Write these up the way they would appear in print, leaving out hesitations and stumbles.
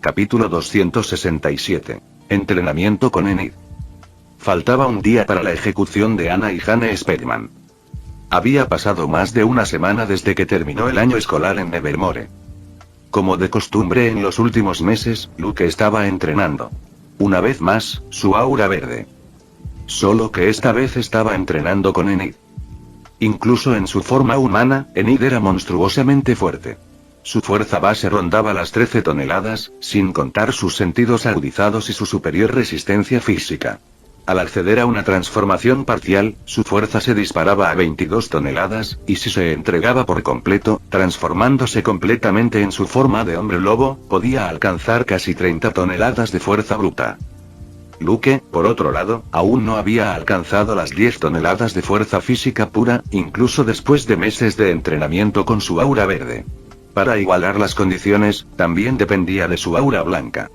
Capítulo 267. Entrenamiento con Enid. Faltaba un día para la ejecución de Anna y Jane Spellman. Había pasado más de una semana desde que terminó el año escolar en Nevermore. Como de costumbre en los últimos meses, Luke estaba entrenando. Una vez más, su aura verde. Solo que esta vez estaba entrenando con Enid. Incluso en su forma humana, Enid era monstruosamente fuerte. Su fuerza base rondaba las 13 toneladas, sin contar sus sentidos agudizados y su superior resistencia física. Al acceder a una transformación parcial, su fuerza se disparaba a 22 toneladas, y si se entregaba por completo, transformándose completamente en su forma de hombre lobo, podía alcanzar casi 30 toneladas de fuerza bruta. Luke, por otro lado, aún no había alcanzado las 10 toneladas de fuerza física pura, incluso después de meses de entrenamiento con su aura verde. Para igualar las condiciones, también dependía de su aura blanca.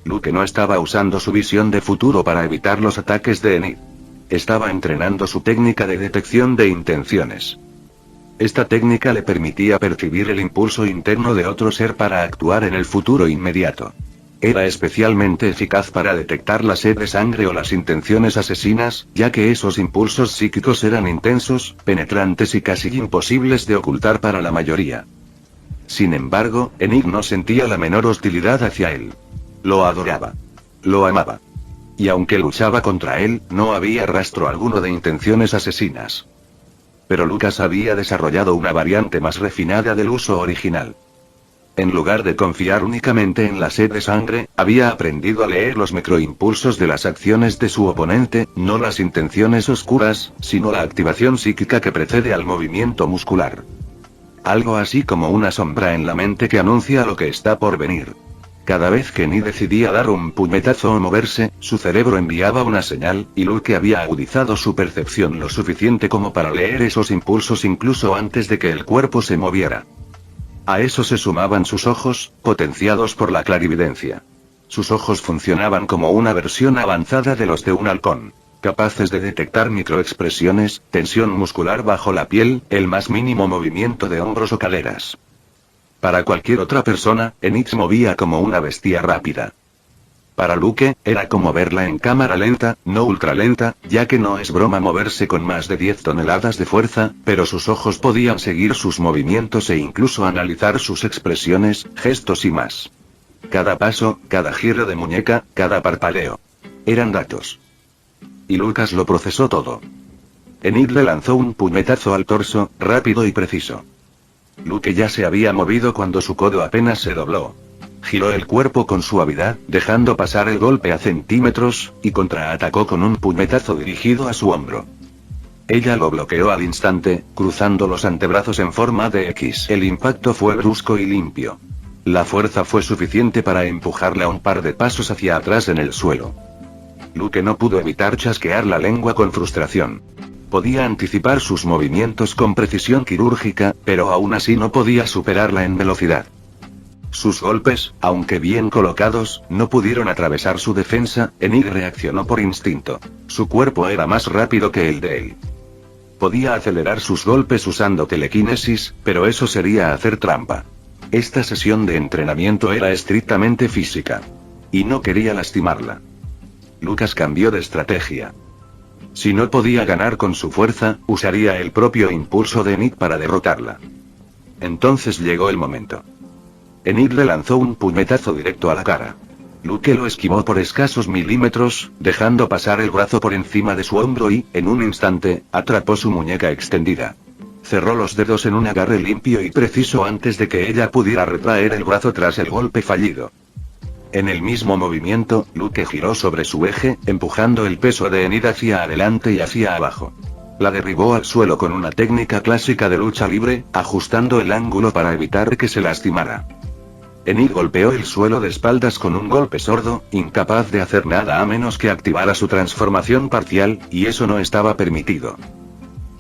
Luke no estaba usando su visión de futuro para evitar los ataques de Enid. Estaba entrenando su técnica de detección de intenciones. Esta técnica le permitía percibir el impulso interno de otro ser para actuar en el futuro inmediato. Era especialmente eficaz para detectar la sed de sangre o las intenciones asesinas, ya que esos impulsos psíquicos eran intensos, penetrantes y casi imposibles de ocultar para la mayoría. Sin embargo, Enid no sentía la menor hostilidad hacia él. Lo adoraba. Lo amaba. Y aunque luchaba contra él, no había rastro alguno de intenciones asesinas. Pero Lucas había desarrollado una variante más refinada del uso original. En lugar de confiar únicamente en la sed de sangre, había aprendido a leer los microimpulsos de las acciones de su oponente, no las intenciones oscuras, sino la activación psíquica que precede al movimiento muscular. Algo así como una sombra en la mente que anuncia lo que está por venir. Cada vez que Enid decidía dar un puñetazo o moverse, su cerebro enviaba una señal, y Luke había agudizado su percepción lo suficiente como para leer esos impulsos incluso antes de que el cuerpo se moviera. A eso se sumaban sus ojos, potenciados por la clarividencia. Sus ojos funcionaban como una versión avanzada de los de un halcón. Capaces de detectar microexpresiones, tensión muscular bajo la piel, el más mínimo movimiento de hombros o caderas. Para cualquier otra persona, Enid se movía como una bestia rápida. Para Luke, era como verla en cámara lenta, no ultralenta, ya que no es broma moverse con más de 10 toneladas de fuerza, pero sus ojos podían seguir sus movimientos e incluso analizar sus expresiones, gestos y más. Cada paso, cada giro de muñeca, cada parpadeo. Eran datos. Y Lucas lo procesó todo. Enid le lanzó un puñetazo al torso, rápido y preciso. Luke ya se había movido cuando su codo apenas se dobló. Giró el cuerpo con suavidad, dejando pasar el golpe a centímetros, y contraatacó con un puñetazo dirigido a su hombro. Ella lo bloqueó al instante, cruzando los antebrazos en forma de X. El impacto fue brusco y limpio. La fuerza fue suficiente para empujarla un par de pasos hacia atrás en el suelo. Luke no pudo evitar chasquear la lengua con frustración. Podía anticipar sus movimientos con precisión quirúrgica, pero aún así no podía superarla en velocidad. Sus golpes, aunque bien colocados, no pudieron atravesar su defensa. Enid reaccionó por instinto. Su cuerpo era más rápido que el de él. Podía acelerar sus golpes usando telequinesis, pero eso sería hacer trampa. Esta sesión de entrenamiento era estrictamente física. Y no quería lastimarla. Lucas cambió de estrategia. Si no podía ganar con su fuerza, usaría el propio impulso de Enid para derrotarla. Entonces llegó el momento. Enid le lanzó un puñetazo directo a la cara. Luke lo esquivó por escasos milímetros, dejando pasar el brazo por encima de su hombro y, en un instante, atrapó su muñeca extendida. Cerró los dedos en un agarre limpio y preciso antes de que ella pudiera retraer el brazo tras el golpe fallido. En el mismo movimiento, Luke giró sobre su eje, empujando el peso de Enid hacia adelante y hacia abajo. La derribó al suelo con una técnica clásica de lucha libre, ajustando el ángulo para evitar que se lastimara. Enid golpeó el suelo de espaldas con un golpe sordo, incapaz de hacer nada a menos que activara su transformación parcial, y eso no estaba permitido.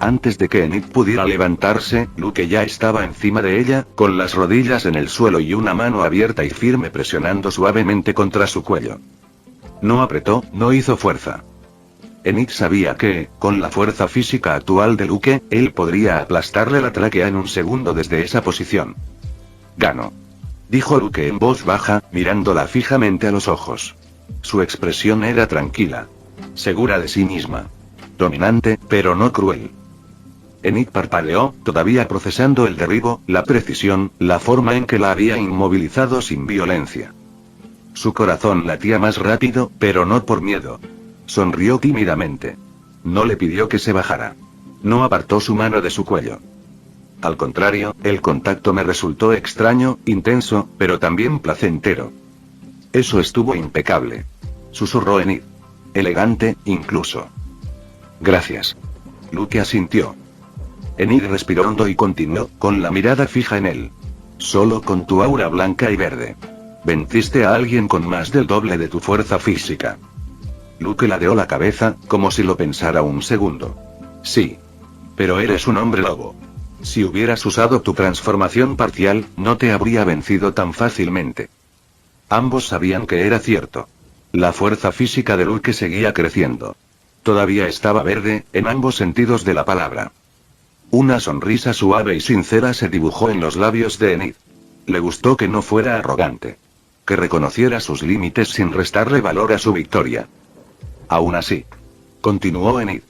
Antes de que Enid pudiera levantarse, Luke ya estaba encima de ella, con las rodillas en el suelo y una mano abierta y firme presionando suavemente contra su cuello. No apretó, no hizo fuerza. Enid sabía que, con la fuerza física actual de Luke, él podría aplastarle la tráquea en un segundo desde esa posición. Ganó. dijo Luke en voz baja, mirándola fijamente a los ojos. Su expresión era tranquila. Segura de sí misma. Dominante, pero no cruel. Enid parpadeó, todavía procesando el derribo, la precisión, la forma en que la había inmovilizado sin violencia. Su corazón latía más rápido, pero no por miedo. Sonrió tímidamente. No le pidió que se bajara. No apartó su mano de su cuello. Al contrario, el contacto me resultó extraño, intenso, pero también placentero. Eso estuvo impecable. Susurró Enid. Elegante, incluso. Gracias. Luke asintió. Enid respiró hondo y continuó, con la mirada fija en él. Solo con tu aura blanca y verde. Venciste a alguien con más del doble de tu fuerza física. Luke ladeó la cabeza, como si lo pensara un segundo. Sí. Pero eres un hombre lobo. Si hubieras usado tu transformación parcial, no te habría vencido tan fácilmente. Ambos sabían que era cierto. La fuerza física de Luke seguía creciendo. Todavía estaba verde, en ambos sentidos de la palabra. Una sonrisa suave y sincera se dibujó en los labios de Enid. Le gustó que no fuera arrogante. Que reconociera sus límites sin restarle valor a su victoria. Aún así. Continuó Enid.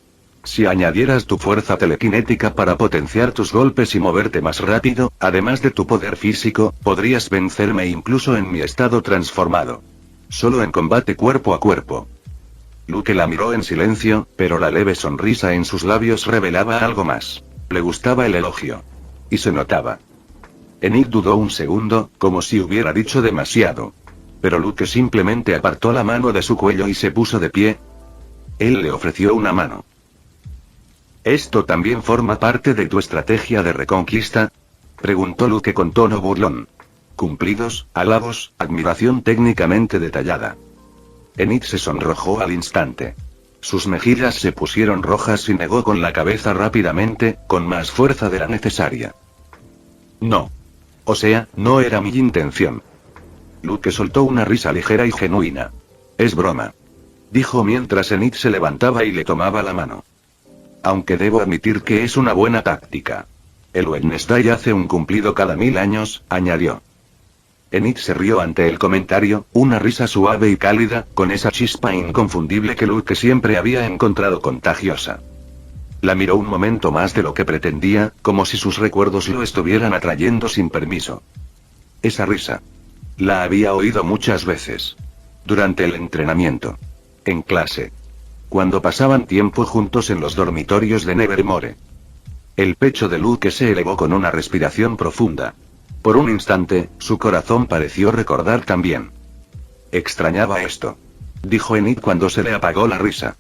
Si añadieras tu fuerza telequinética para potenciar tus golpes y moverte más rápido, además de tu poder físico, podrías vencerme incluso en mi estado transformado. Solo en combate cuerpo a cuerpo. Luke la miró en silencio, pero la leve sonrisa en sus labios revelaba algo más. Le gustaba el elogio. Y se notaba. Enid dudó un segundo, como si hubiera dicho demasiado. Pero Luke simplemente apartó la mano de su cuello y se puso de pie. Él le ofreció una mano. ¿Esto también forma parte de tu estrategia de reconquista? Preguntó Luke con tono burlón. Cumplidos, halagos, admiración técnicamente detallada. Enid se sonrojó al instante. Sus mejillas se pusieron rojas y negó con la cabeza rápidamente, con más fuerza de la necesaria. No. O sea, no era mi intención. Luke soltó una risa ligera y genuina. Es broma. Dijo mientras Enid se levantaba y le tomaba la mano. Aunque debo admitir que es una buena táctica. El Wednesday hace un cumplido cada 1000 años, añadió. Enid se rió ante el comentario, una risa suave y cálida, con esa chispa inconfundible que Luke siempre había encontrado contagiosa. La miró un momento más de lo que pretendía, como si sus recuerdos lo estuvieran atrayendo sin permiso. Esa risa. La había oído muchas veces. Durante el entrenamiento. En clase. Cuando pasaban tiempo juntos en los dormitorios de Nevermore. El pecho de Luke se elevó con una respiración profunda. Por un instante, su corazón pareció recordar también. Extrañaba esto. Dijo Enid cuando se le apagó la risa.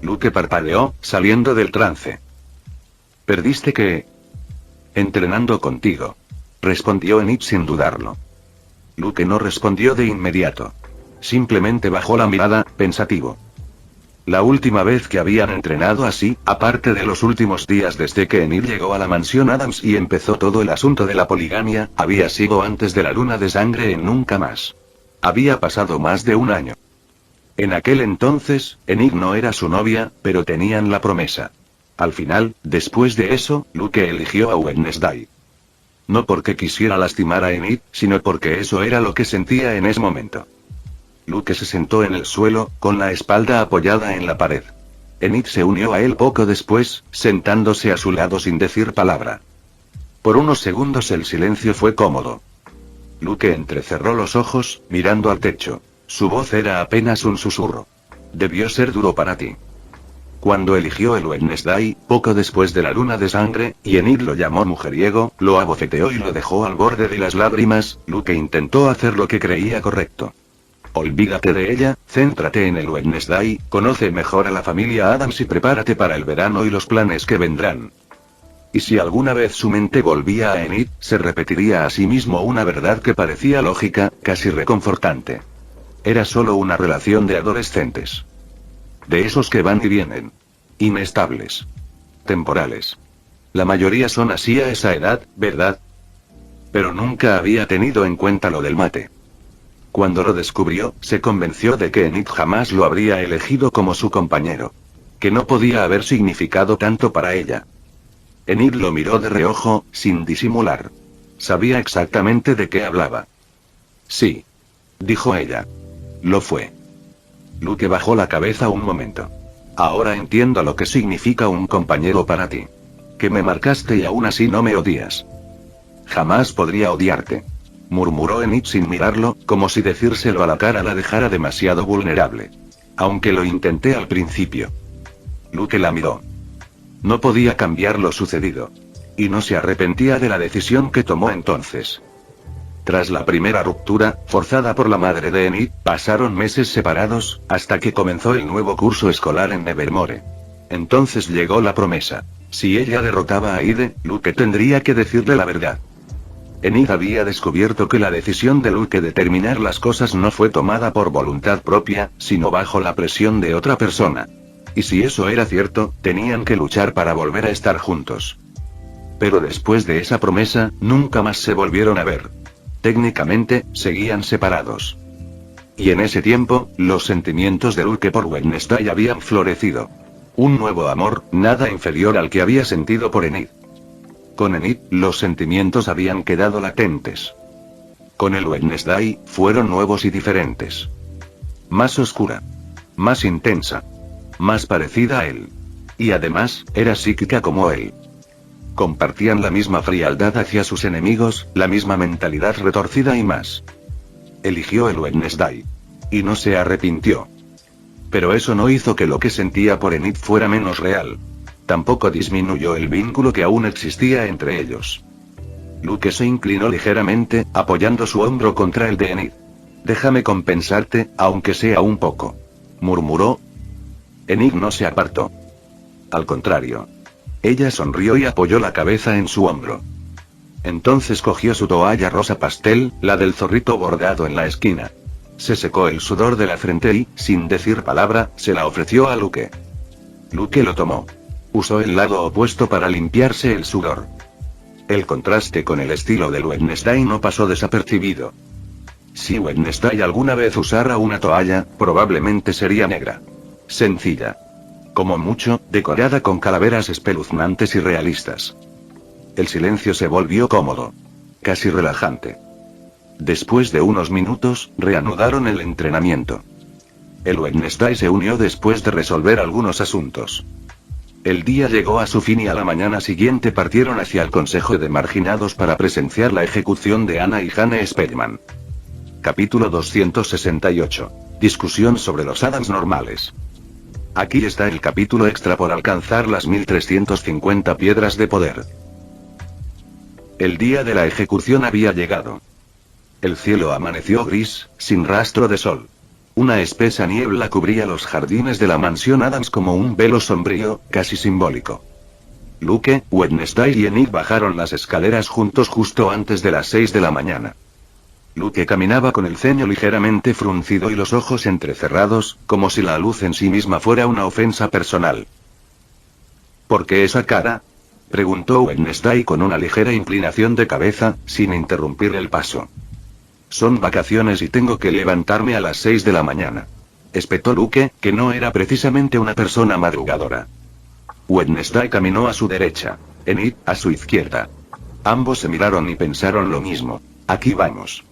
Luke parpadeó, saliendo del trance. ¿Perdiste qué? Entrenando contigo. Respondió Enid sin dudarlo. Luke no respondió de inmediato. Simplemente bajó la mirada, pensativo. La última vez que habían entrenado así, aparte de los últimos días desde que Enid llegó a la mansión Adams y empezó todo el asunto de la poligamia, había sido antes de la luna de sangre en Nunca Más. Había pasado más de un año. En aquel entonces, Enid no era su novia, pero tenían la promesa. Al final, después de eso, Luke eligió a Wednesday. No porque quisiera lastimar a Enid, sino porque eso era lo que sentía en ese momento. Luke se sentó en el suelo, con la espalda apoyada en la pared. Enid se unió a él poco después, sentándose a su lado sin decir palabra. Por unos segundos el silencio fue cómodo. Luke entrecerró los ojos, mirando al techo. Su voz era apenas un susurro. Debió ser duro para ti. Cuando eligió el Wednesday, poco después de la luna de sangre, y Enid lo llamó mujeriego, lo abofeteó y lo dejó al borde de las lágrimas, Luke intentó hacer lo que creía correcto. Olvídate de ella, céntrate en el Wednesday, conoce mejor a la familia Adams y prepárate para el verano y los planes que vendrán. Y si alguna vez su mente volvía a Enid, se repetiría a sí mismo una verdad que parecía lógica, casi reconfortante. Era solo una relación de adolescentes. De esos que van y vienen. Inestables. Temporales. La mayoría son así a esa edad, ¿verdad? Pero nunca había tenido en cuenta lo del mate. Cuando lo descubrió, se convenció de que Enid jamás lo habría elegido como su compañero. Que no podía haber significado tanto para ella. Enid lo miró de reojo, sin disimular. Sabía exactamente de qué hablaba. Sí. Dijo ella. Lo fue. Luke bajó la cabeza un momento. Ahora entiendo lo que significa un compañero para ti. Que me marcaste y aún así no me odias. Jamás podría odiarte. Murmuró Enid sin mirarlo, como si decírselo a la cara la dejara demasiado vulnerable. Aunque lo intenté al principio. Luke la miró. No podía cambiar lo sucedido. Y no se arrepentía de la decisión que tomó entonces. Tras la primera ruptura, forzada por la madre de Enid, pasaron meses separados, hasta que comenzó el nuevo curso escolar en Nevermore. Entonces llegó la promesa. Si ella derrotaba a Ide, Luke tendría que decirle la verdad. Enid había descubierto que la decisión de Luke de terminar las cosas no fue tomada por voluntad propia, sino bajo la presión de otra persona. Y si eso era cierto, tenían que luchar para volver a estar juntos. Pero después de esa promesa, nunca más se volvieron a ver. Técnicamente, seguían separados. Y en ese tiempo, los sentimientos de Luke por Wednesday habían florecido. Un nuevo amor, nada inferior al que había sentido por Enid. Con Enid, los sentimientos habían quedado latentes. Con el Wednesday, fueron nuevos y diferentes. Más oscura. Más intensa. Más parecida a él. Y además, era psíquica como él. Compartían la misma frialdad hacia sus enemigos, la misma mentalidad retorcida y más. Eligió el Wednesday. Y no se arrepintió. Pero eso no hizo que lo que sentía por Enid fuera menos real. Tampoco disminuyó el vínculo que aún existía entre ellos. Luke se inclinó ligeramente, apoyando su hombro contra el de Enid. Déjame compensarte, aunque sea un poco. Murmuró. Enid no se apartó. Al contrario. Ella sonrió y apoyó la cabeza en su hombro. Entonces cogió su toalla rosa pastel, la del zorrito bordado en la esquina. Se secó el sudor de la frente y, sin decir palabra, se la ofreció a Luke. Luke lo tomó. Usó el lado opuesto para limpiarse el sudor. El contraste con el estilo del Wednesday no pasó desapercibido. Si Wednesday alguna vez usara una toalla, probablemente sería negra. Sencilla. Como mucho, decorada con calaveras espeluznantes y realistas. El silencio se volvió cómodo. Casi relajante. Después de unos minutos, reanudaron el entrenamiento. El Wednesday se unió después de resolver algunos asuntos. El día llegó a su fin y a la mañana siguiente partieron hacia el Consejo de Marginados para presenciar la ejecución de Anna y Jane Spellman. Capítulo 268. Discusión sobre los Adams normales. Aquí está el capítulo extra por alcanzar las 1350 piedras de poder. El día de la ejecución había llegado. El cielo amaneció gris, sin rastro de sol. Una espesa niebla cubría los jardines de la mansión Adams como un velo sombrío, casi simbólico. Luke, Wednesday y Enid bajaron las escaleras juntos justo antes de las 6 de la mañana. Luke caminaba con el ceño ligeramente fruncido y los ojos entrecerrados, como si la luz en sí misma fuera una ofensa personal. ¿Por qué esa cara?, preguntó Wednesday con una ligera inclinación de cabeza, sin interrumpir el paso. Son vacaciones y tengo que levantarme a las 6 de la mañana. Espetó Luke, que no era precisamente una persona madrugadora. Wednesday caminó a su derecha. Enid, a su izquierda. Ambos se miraron y pensaron lo mismo. Aquí vamos.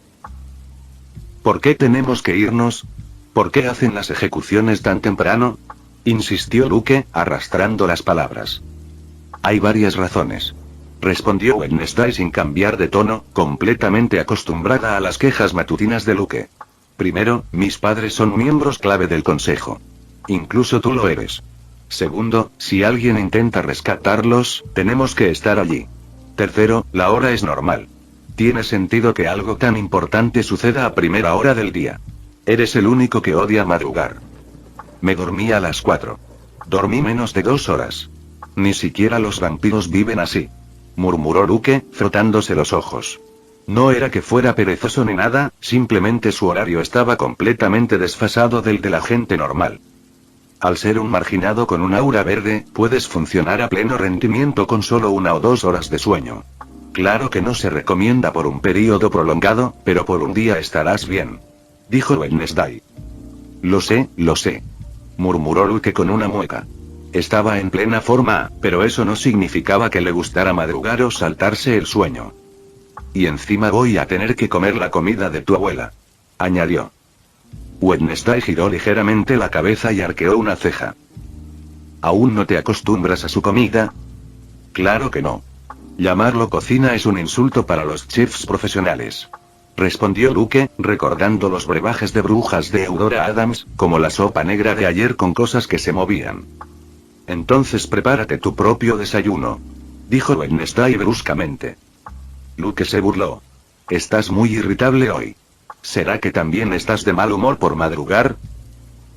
¿Por qué tenemos que irnos? ¿Por qué hacen las ejecuciones tan temprano?, insistió Luke, arrastrando las palabras. Hay varias razones, respondió Wednesday sin cambiar de tono, completamente acostumbrada a las quejas matutinas de Luke. Primero, mis padres son miembros clave del consejo. Incluso tú lo eres. Segundo, si alguien intenta rescatarlos, tenemos que estar allí. Tercero, la hora es normal. Tiene sentido que algo tan importante suceda a primera hora del día. Eres el único que odia madrugar. Me dormí a las 4. Dormí menos de 2 horas. Ni siquiera los vampiros viven así, murmuró Luke, frotándose los ojos. No era que fuera perezoso ni nada, simplemente su horario estaba completamente desfasado del de la gente normal. Al ser un marginado con un aura verde, puedes funcionar a pleno rendimiento con solo 1 o 2 horas de sueño. Claro que no se recomienda por un periodo prolongado, pero por un día estarás bien, dijo Wednesday. Lo sé, murmuró Luke con una mueca. Estaba en plena forma, pero eso no significaba que le gustara madrugar o saltarse el sueño. y encima voy a tener que comer la comida de tu abuela. Añadió. Wednesday giró ligeramente la cabeza y arqueó una ceja. ¿Aún no te acostumbras a su comida? Claro que no. Llamarlo cocina es un insulto para los chefs profesionales. Respondió Luke, recordando los brebajes de brujas de Eudora Adams, como la sopa negra de ayer con cosas que se movían. Entonces prepárate tu propio desayuno, dijo Wednesday bruscamente. Luke se burló. Estás muy irritable hoy. ¿Será que también estás de mal humor por madrugar?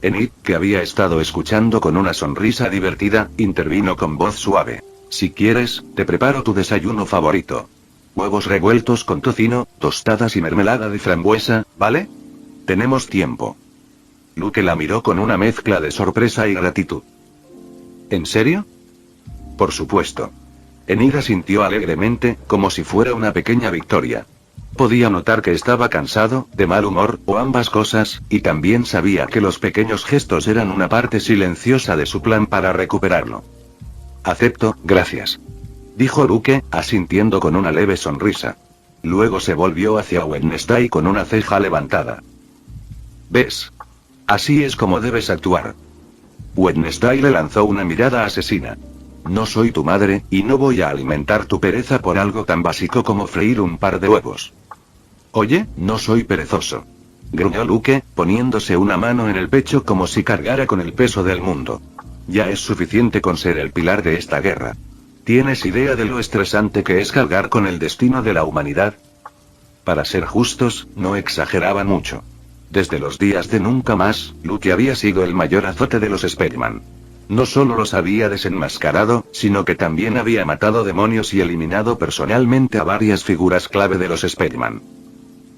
Enid, que había estado escuchando con una sonrisa divertida, intervino con voz suave. Si quieres, te preparo tu desayuno favorito. Huevos revueltos con tocino, tostadas y mermelada de frambuesa, ¿vale? Tenemos tiempo. Luke la miró con una mezcla de sorpresa y gratitud. ¿En serio? Por supuesto. Enid asintió alegremente, como si fuera una pequeña victoria. Podía notar que estaba cansado, de mal humor, o ambas cosas, y también sabía que los pequeños gestos eran una parte silenciosa de su plan para recuperarlo. Acepto, gracias. Dijo Luke, asintiendo con una leve sonrisa. Luego se volvió hacia Wednesday con una ceja levantada. ¿Ves? Así es como debes actuar. Wednesday le lanzó una mirada asesina. No soy tu madre, y no voy a alimentar tu pereza por algo tan básico como freír un par de huevos. Oye, no soy perezoso. Gruñó Luke, poniéndose una mano en el pecho como si cargara con el peso del mundo. Ya es suficiente con ser el pilar de esta guerra. ¿Tienes idea de lo estresante que es cargar con el destino de la humanidad? Para ser justos, no exageraba mucho. Desde los días de Nunca Más, Luke había sido el mayor azote de los Spearman. No solo los había desenmascarado, sino que también había matado demonios y eliminado personalmente a varias figuras clave de los Spearman.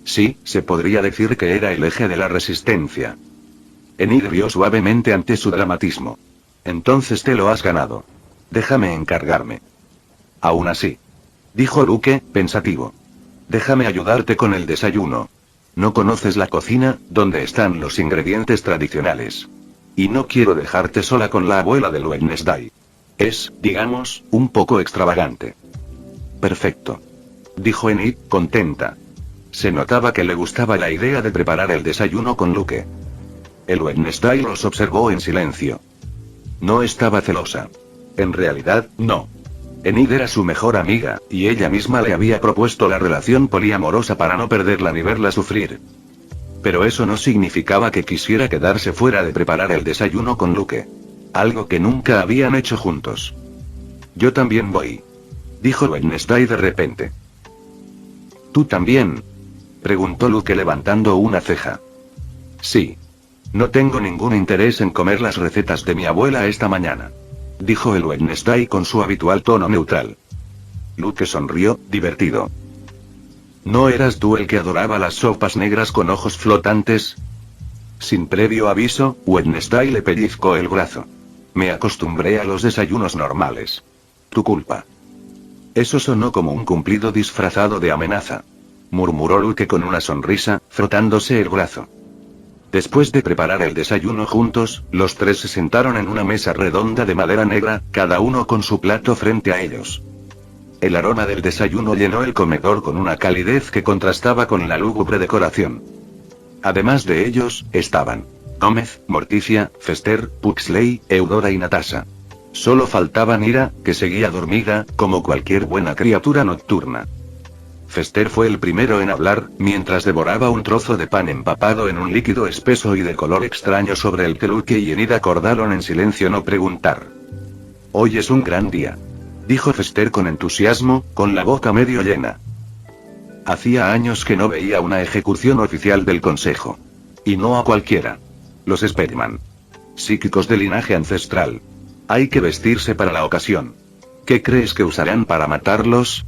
Sí, se podría decir que era el eje de la resistencia. Enid rió suavemente ante su dramatismo. Entonces te lo has ganado. Déjame encargarme. Aún así. Dijo Luke, pensativo. Déjame ayudarte con el desayuno. No conoces la cocina, donde están los ingredientes tradicionales. Y no quiero dejarte sola con la abuela de Wednesday. Es, digamos, un poco extravagante. Perfecto. Dijo Enid, contenta. Se notaba que le gustaba la idea de preparar el desayuno con Luke. El Wednesday los observó en silencio. No estaba celosa. En realidad, no. Enid era su mejor amiga, y ella misma le había propuesto la relación poliamorosa para no perderla ni verla sufrir. Pero eso no significaba que quisiera quedarse fuera de preparar el desayuno con Luke. Algo que nunca habían hecho juntos. Yo también voy. Dijo Wednesday de repente. ¿Tú también? Preguntó Luke levantando una ceja. Sí. No tengo ningún interés en comer las recetas de mi abuela esta mañana. Dijo el Wednesday con su habitual tono neutral. Luke sonrió, divertido. ¿No eras tú el que adoraba las sopas negras con ojos flotantes? Sin previo aviso, Wednesday le pellizcó el brazo. Me acostumbré a los desayunos normales. Tu culpa. Eso sonó como un cumplido disfrazado de amenaza. Murmuró Luke con una sonrisa, frotándose el brazo. Después de preparar el desayuno juntos, los tres se sentaron en una mesa redonda de madera negra, cada uno con su plato frente a ellos. El aroma del desayuno llenó el comedor con una calidez que contrastaba con la lúgubre decoración. Además de ellos, estaban Gómez, Morticia, Fester, Puxley, Eudora y Natasha. Solo faltaba Nyra, que seguía dormida, como cualquier buena criatura nocturna. Fester fue el primero en hablar, mientras devoraba un trozo de pan empapado en un líquido espeso y de color extraño sobre el que Luke y Enid acordaron en silencio no preguntar. Hoy es un gran día. Dijo Fester con entusiasmo, con la boca medio llena. Hacía años que no veía una ejecución oficial del Consejo. Y no a cualquiera. Los Spearman. Psíquicos de linaje ancestral. Hay que vestirse para la ocasión. ¿Qué crees que usarán para matarlos?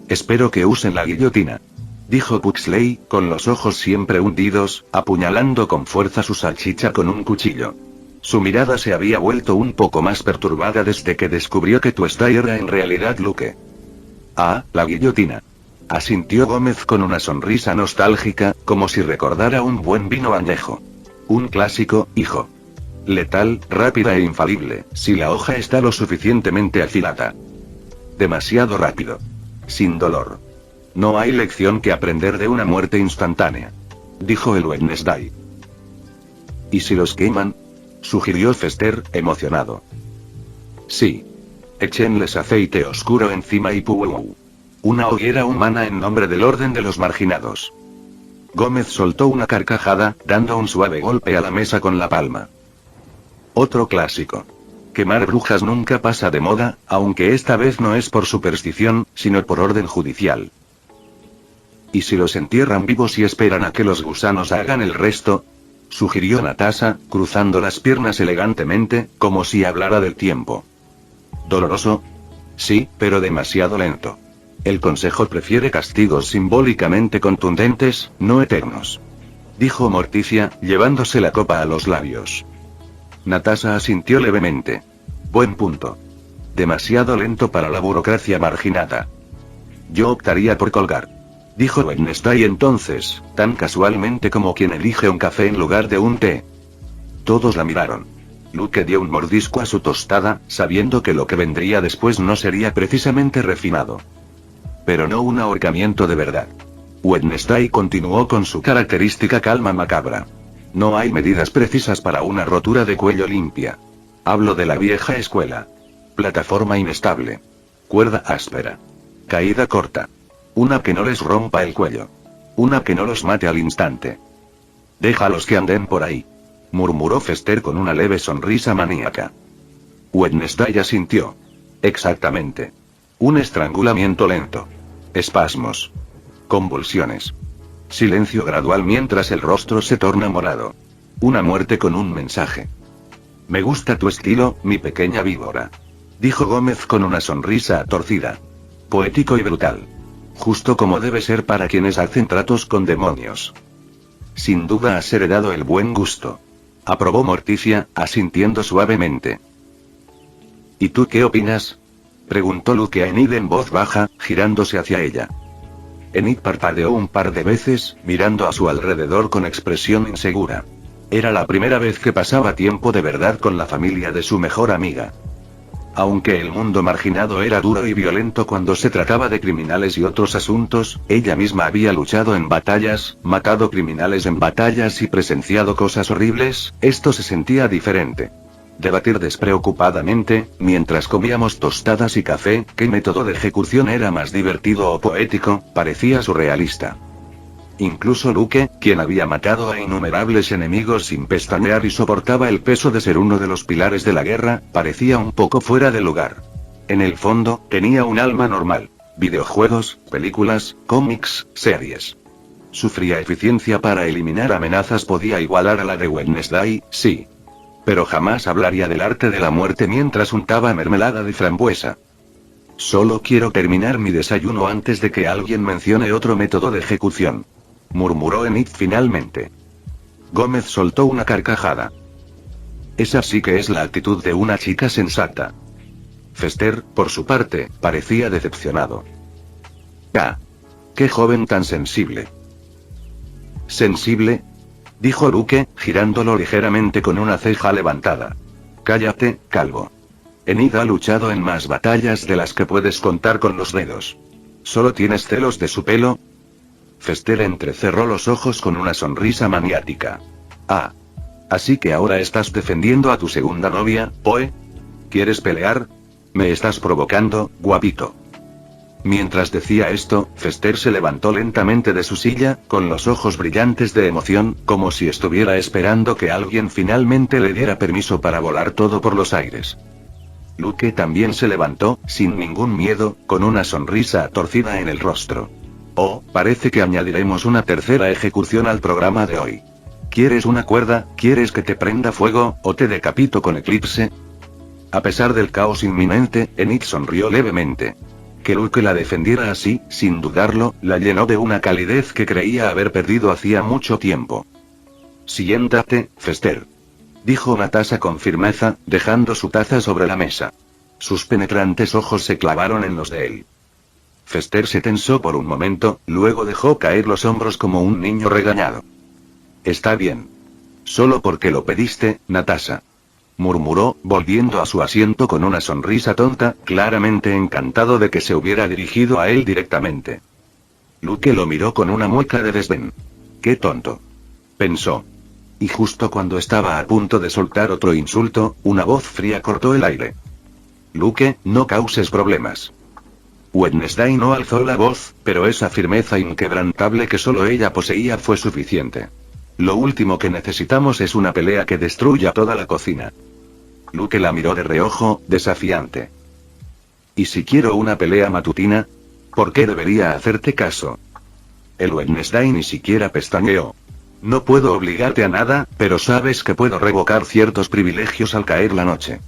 Espero que usen la guillotina. Dijo Puxley, con los ojos siempre hundidos, apuñalando con fuerza su salchicha con un cuchillo. Su mirada se había vuelto un poco más perturbada desde que descubrió que Tuesday era en realidad Luke. Ah, la guillotina. Asintió Gómez con una sonrisa nostálgica, como si recordara un buen vino añejo. Un clásico, hijo. Letal, rápida e infalible, si la hoja está lo suficientemente afilada. Demasiado rápido. Sin dolor. No hay lección que aprender de una muerte instantánea, dijo el Wednesday. ¿Y si los queman?, sugirió Fester, emocionado. Sí. Échenles aceite oscuro encima y ¡puuu! Una hoguera humana en nombre del orden de los marginados. Gómez soltó una carcajada, dando un suave golpe a la mesa con la palma. Otro clásico. Quemar brujas nunca pasa de moda, aunque esta vez no es por superstición, sino por orden judicial. ¿Y si los entierran vivos y esperan a que los gusanos hagan el resto?, sugirió Natasha, cruzando las piernas elegantemente, como si hablara del tiempo. ¿Doloroso? Sí, pero demasiado lento. El consejo prefiere castigos simbólicamente contundentes, no eternos, dijo Morticia, llevándose la copa a los labios. Natasha asintió levemente. Buen punto. Demasiado lento para la burocracia marginada. Yo optaría por colgar, dijo Wednesday entonces, tan casualmente como quien elige un café en lugar de un té. Todos la miraron. Luke dio un mordisco a su tostada, sabiendo que lo que vendría después no sería precisamente refinado. Pero no un ahorcamiento de verdad. Wednesday continuó con su característica calma macabra. No hay medidas precisas para una rotura de cuello limpia. Hablo de la vieja escuela. Plataforma inestable. Cuerda áspera. Caída corta. Una que no les rompa el cuello. Una que no los mate al instante. Déjalos que anden por ahí, murmuró Fester con una leve sonrisa maníaca. Wednesday asintió. Exactamente. Un estrangulamiento lento. Espasmos. Convulsiones. Silencio gradual mientras el rostro se torna morado. Una muerte con un mensaje. Me gusta tu estilo, mi pequeña víbora, dijo Gómez con una sonrisa torcida. Poético y brutal. Justo como debe ser para quienes hacen tratos con demonios. Sin duda has heredado el buen gusto, aprobó Morticia, asintiendo suavemente. ¿Y tú qué opinas?, preguntó Luke a Enid en voz baja, girándose hacia ella. Enid parpadeó un par de veces, mirando a su alrededor con expresión insegura. Era la primera vez que pasaba tiempo de verdad con la familia de su mejor amiga. Aunque el mundo marginado era duro y violento cuando se trataba de criminales y otros asuntos, ella misma había luchado en batallas, matado criminales en batallas y presenciado cosas horribles, esto se sentía diferente. Debatir despreocupadamente, mientras comíamos tostadas y café, qué método de ejecución era más divertido o poético, parecía surrealista. Incluso Luke, quien había matado a innumerables enemigos sin pestañear y soportaba el peso de ser uno de los pilares de la guerra, parecía un poco fuera de lugar. En el fondo, tenía un alma normal. Videojuegos, películas, cómics, series. Su fría eficiencia para eliminar amenazas podía igualar a la de Wednesday, sí. Pero jamás hablaría del arte de la muerte mientras untaba mermelada de frambuesa. Solo quiero terminar mi desayuno antes de que alguien mencione otro método de ejecución, murmuró Enid finalmente. Gómez soltó una carcajada. Esa sí que es la actitud de una chica sensata. Fester, por su parte, parecía decepcionado. ¡Ah! ¡Qué joven tan sensible! ¿Sensible?, dijo Luke, girándolo ligeramente con una ceja levantada. Cállate, calvo. Enid ha luchado en más batallas de las que puedes contar con los dedos. ¿Solo tienes celos de su pelo? Fester entrecerró los ojos con una sonrisa maniática. Ah. Así que ahora estás defendiendo a tu segunda novia, Poe. ¿Quieres pelear? Me estás provocando, guapito. Mientras decía esto, Fester se levantó lentamente de su silla, con los ojos brillantes de emoción, como si estuviera esperando que alguien finalmente le diera permiso para volar todo por los aires. Luke también se levantó, sin ningún miedo, con una sonrisa torcida en el rostro. Oh, parece que añadiremos una tercera ejecución al programa de hoy. ¿Quieres una cuerda? ¿Quieres que te prenda fuego, o te decapito con eclipse? A pesar del caos inminente, Enid sonrió levemente. Que Luke la defendiera así, sin dudarlo, la llenó de una calidez que creía haber perdido hacía mucho tiempo. Siéntate, Fester, dijo Natasha con firmeza, dejando su taza sobre la mesa. Sus penetrantes ojos se clavaron en los de él. Fester se tensó por un momento, luego dejó caer los hombros como un niño regañado. Está bien. Solo porque lo pediste, Natasha, murmuró, volviendo a su asiento con una sonrisa tonta, claramente encantado de que se hubiera dirigido a él directamente. Luke lo miró con una mueca de desdén. ¡Qué tonto!, pensó. Y justo cuando estaba a punto de soltar otro insulto, una voz fría cortó el aire. Luke, no causes problemas. Wednesday no alzó la voz, pero esa firmeza inquebrantable que solo ella poseía fue suficiente. Lo último que necesitamos es una pelea que destruya toda la cocina. Luke la miró de reojo, desafiante. ¿Y si quiero una pelea matutina? ¿Por qué debería hacerte caso? El Wednesday ni siquiera pestañeó. No puedo obligarte a nada, pero sabes que puedo revocar ciertos privilegios al caer la noche.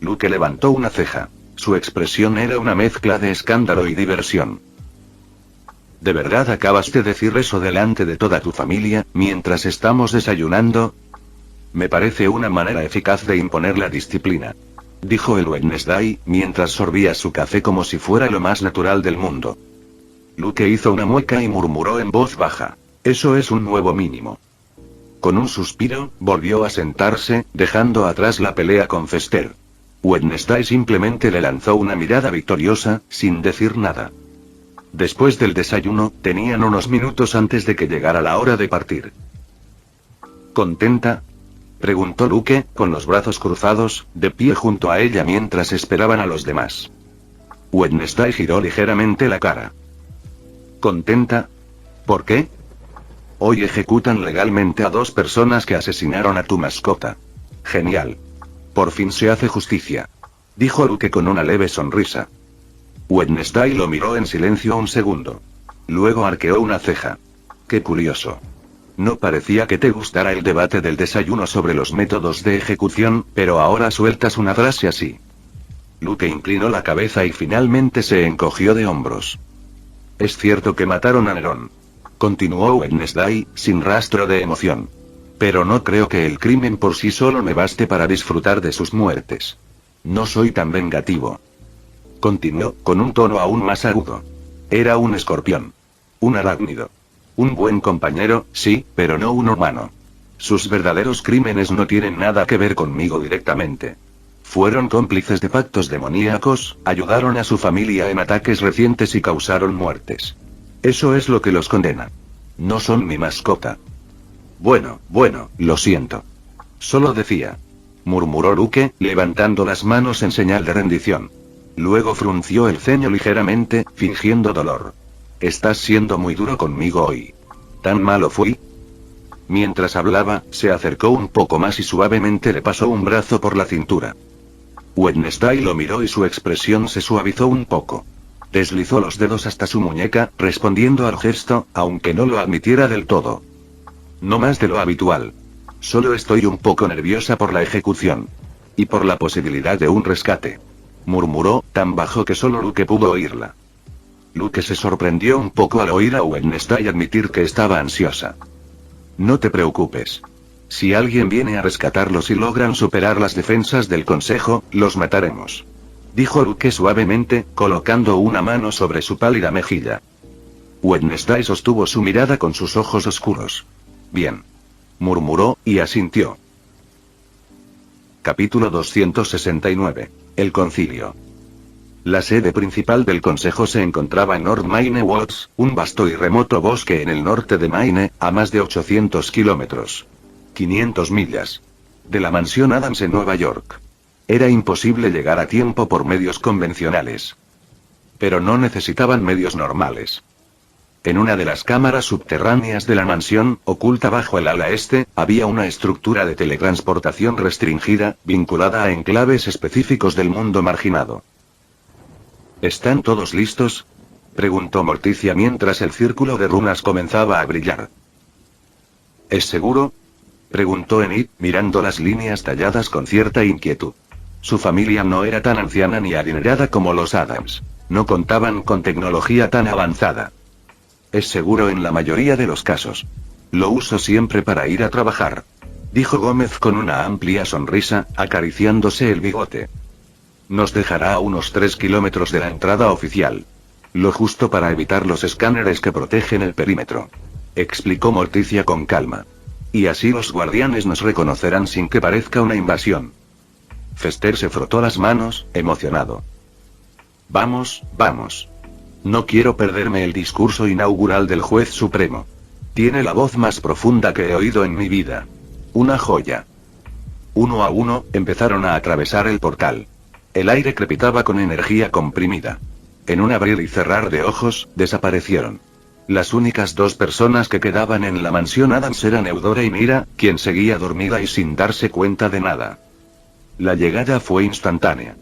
Luke levantó una ceja. Su expresión era una mezcla de escándalo y diversión. ¿De verdad acabas de decir eso delante de toda tu familia, mientras estamos desayunando? Me parece una manera eficaz de imponer la disciplina, dijo el Wednesday, mientras sorbía su café como si fuera lo más natural del mundo. Luke hizo una mueca y murmuró en voz baja. Eso es un nuevo mínimo. Con un suspiro, volvió a sentarse, dejando atrás la pelea con Fester. Wednesday simplemente le lanzó una mirada victoriosa, sin decir nada. Después del desayuno, tenían unos minutos antes de que llegara la hora de partir. ¿Contenta?, preguntó Luke, con los brazos cruzados, de pie junto a ella mientras esperaban a los demás. Wednesday giró ligeramente la cara. ¿Contenta? ¿Por qué? Hoy ejecutan legalmente a 2 personas que asesinaron a tu mascota. Genial. Por fin se hace justicia, dijo Luke con una leve sonrisa. Wednesday lo miró en silencio un segundo. Luego arqueó una ceja. Qué curioso. No parecía que te gustara el debate del desayuno sobre los métodos de ejecución, pero ahora sueltas una frase así. Luke inclinó la cabeza y finalmente se encogió de hombros. Es cierto que mataron a Nerón, continuó Wednesday, sin rastro de emoción. Pero no creo que el crimen por sí solo me baste para disfrutar de sus muertes. No soy tan vengativo. Continuó, con un tono aún más agudo. Era un escorpión. Un arácnido. Un buen compañero, sí, pero no un humano. Sus verdaderos crímenes no tienen nada que ver conmigo directamente. Fueron cómplices de pactos demoníacos, ayudaron a su familia en ataques recientes y causaron muertes. Eso es lo que los condena. No son mi mascota. Bueno, lo siento. Solo decía, murmuró Luke, levantando las manos en señal de rendición. Luego frunció el ceño ligeramente, fingiendo dolor. Estás siendo muy duro conmigo hoy. ¿Tan malo fui? Mientras hablaba, se acercó un poco más y suavemente le pasó un brazo por la cintura. Wednesday lo miró y su expresión se suavizó un poco. Deslizó los dedos hasta su muñeca, respondiendo al gesto, aunque no lo admitiera del todo. No más de lo habitual. Solo estoy un poco nerviosa por la ejecución. Y por la posibilidad de un rescate. Murmuró, tan bajo que solo Luke pudo oírla. Luke se sorprendió un poco al oír a Wednesday admitir que estaba ansiosa. No te preocupes. Si alguien viene a rescatarlos y logran superar las defensas del consejo, los mataremos, dijo Luke suavemente, colocando una mano sobre su pálida mejilla. Wednesday sostuvo su mirada con sus ojos oscuros. Bien, murmuró, y asintió. Capítulo 269. El concilio. La sede principal del consejo se encontraba en North Maine Woods, un vasto y remoto bosque en el norte de Maine, a más de 800 kilómetros. 500 millas. De la mansión Adams en Nueva York. Era imposible llegar a tiempo por medios convencionales. Pero no necesitaban medios normales. En una de las cámaras subterráneas de la mansión, oculta bajo el ala este, había una estructura de teletransportación restringida, vinculada a enclaves específicos del mundo marginado. ¿Están todos listos?, preguntó Morticia mientras el círculo de runas comenzaba a brillar. ¿Es seguro?, preguntó Enid, mirando las líneas talladas con cierta inquietud. Su familia no era tan anciana ni adinerada como los Adams. No contaban con tecnología tan avanzada. Es seguro en la mayoría de los casos. Lo uso siempre para ir a trabajar, dijo Gómez con una amplia sonrisa, acariciándose el bigote. Nos dejará a unos 3 kilómetros de la entrada oficial. Lo justo para evitar los escáneres que protegen el perímetro, explicó Morticia con calma. Y así los guardianes nos reconocerán sin que parezca una invasión. Fester se frotó las manos, emocionado. Vamos. No quiero perderme el discurso inaugural del juez supremo. Tiene la voz más profunda que he oído en mi vida. Una joya. Uno a uno, empezaron a atravesar el portal. El aire crepitaba con energía comprimida. En un abrir y cerrar de ojos, desaparecieron. Las únicas dos personas que quedaban en la mansión Adams eran Eudora y Mira, quien seguía dormida y sin darse cuenta de nada. La llegada fue instantánea.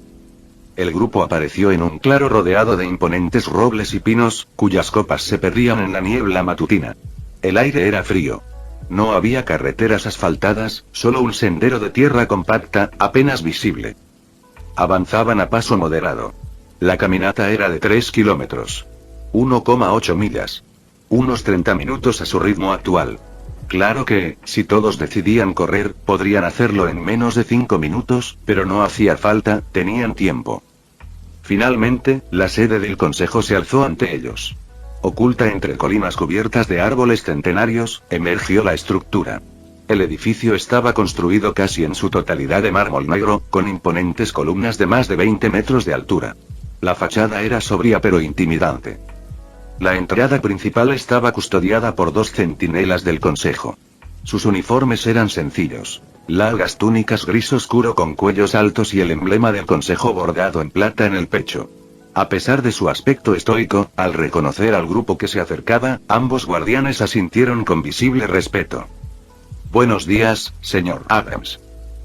El grupo apareció en un claro rodeado de imponentes robles y pinos, cuyas copas se perdían en la niebla matutina. El aire era frío. No había carreteras asfaltadas, solo un sendero de tierra compacta, apenas visible. Avanzaban a paso moderado. La caminata era de 3 kilómetros. 1,8 millas. Unos 30 minutos a su ritmo actual. Claro que, si todos decidían correr, podrían hacerlo en menos de 5 minutos, pero no hacía falta, tenían tiempo. Finalmente, la sede del consejo se alzó ante ellos. Oculta entre colinas cubiertas de árboles centenarios, emergió la estructura. El edificio estaba construido casi en su totalidad de mármol negro, con imponentes columnas de más de 20 metros de altura. La fachada era sobria pero intimidante. La entrada principal estaba custodiada por 2 centinelas del consejo. Sus uniformes eran sencillos. Largas túnicas gris oscuro con cuellos altos y el emblema del consejo bordado en plata en el pecho. A pesar de su aspecto estoico, al reconocer al grupo que se acercaba, ambos guardianes asintieron con visible respeto. «Buenos días, señor Adams»,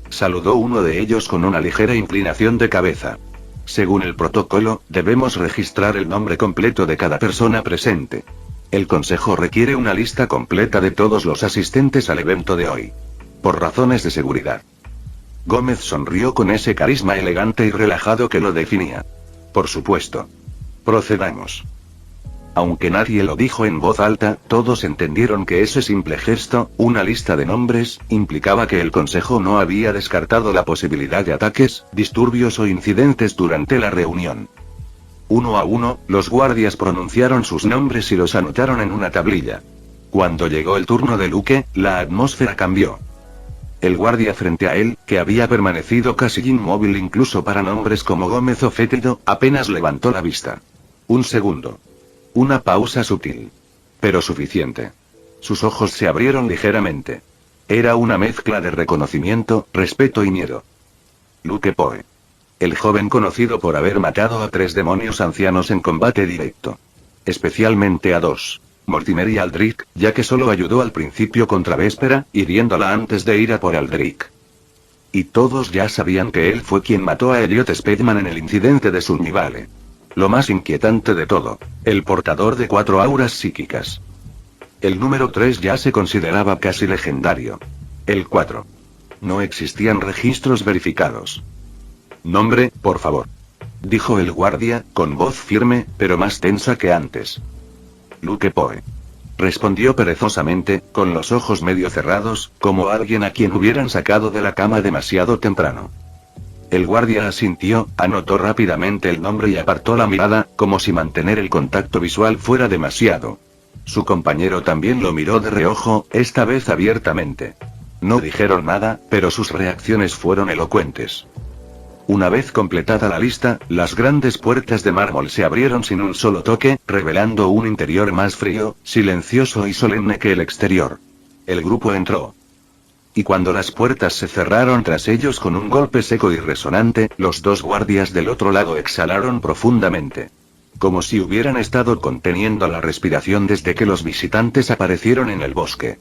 saludó uno de ellos con una ligera inclinación de cabeza. «Según el protocolo, debemos registrar el nombre completo de cada persona presente. El consejo requiere una lista completa de todos los asistentes al evento de hoy. Por razones de seguridad». Gómez sonrió con ese carisma elegante y relajado que lo definía. «Por supuesto. Procedamos». Aunque nadie lo dijo en voz alta, todos entendieron que ese simple gesto, una lista de nombres, implicaba que el consejo no había descartado la posibilidad de ataques, disturbios o incidentes durante la reunión. Uno a uno, los guardias pronunciaron sus nombres y los anotaron en una tablilla. Cuando llegó el turno de Luke, la atmósfera cambió. El guardia frente a él, que había permanecido casi inmóvil incluso para nombres como Gómez o Fétido, apenas levantó la vista. Un segundo. Una pausa sutil. Pero suficiente. Sus ojos se abrieron ligeramente. Era una mezcla de reconocimiento, respeto y miedo. Luke Poe. El joven conocido por haber matado a 3 demonios ancianos en combate directo. Especialmente a 2. Mortimer y Aldrich, ya que solo ayudó al principio contra Véspera, hiriéndola antes de ir a por Aldrich. Y todos ya sabían que él fue quien mató a Elliot Speedman en el incidente de Sunnyvale. Lo más inquietante de todo, el portador de 4 auras psíquicas. El número 3 ya se consideraba casi legendario. El 4. No existían registros verificados. «Nombre, por favor», dijo el guardia, con voz firme, pero más tensa que antes. «Luke Poe», respondió perezosamente, con los ojos medio cerrados, como alguien a quien hubieran sacado de la cama demasiado temprano. El guardia asintió, anotó rápidamente el nombre y apartó la mirada, como si mantener el contacto visual fuera demasiado. Su compañero también lo miró de reojo, esta vez abiertamente. No dijeron nada, pero sus reacciones fueron elocuentes. Una vez completada la lista, las grandes puertas de mármol se abrieron sin un solo toque, revelando un interior más frío, silencioso y solemne que el exterior. El grupo entró. Y cuando las puertas se cerraron tras ellos con un golpe seco y resonante, los 2 guardias del otro lado exhalaron profundamente. Como si hubieran estado conteniendo la respiración desde que los visitantes aparecieron en el bosque.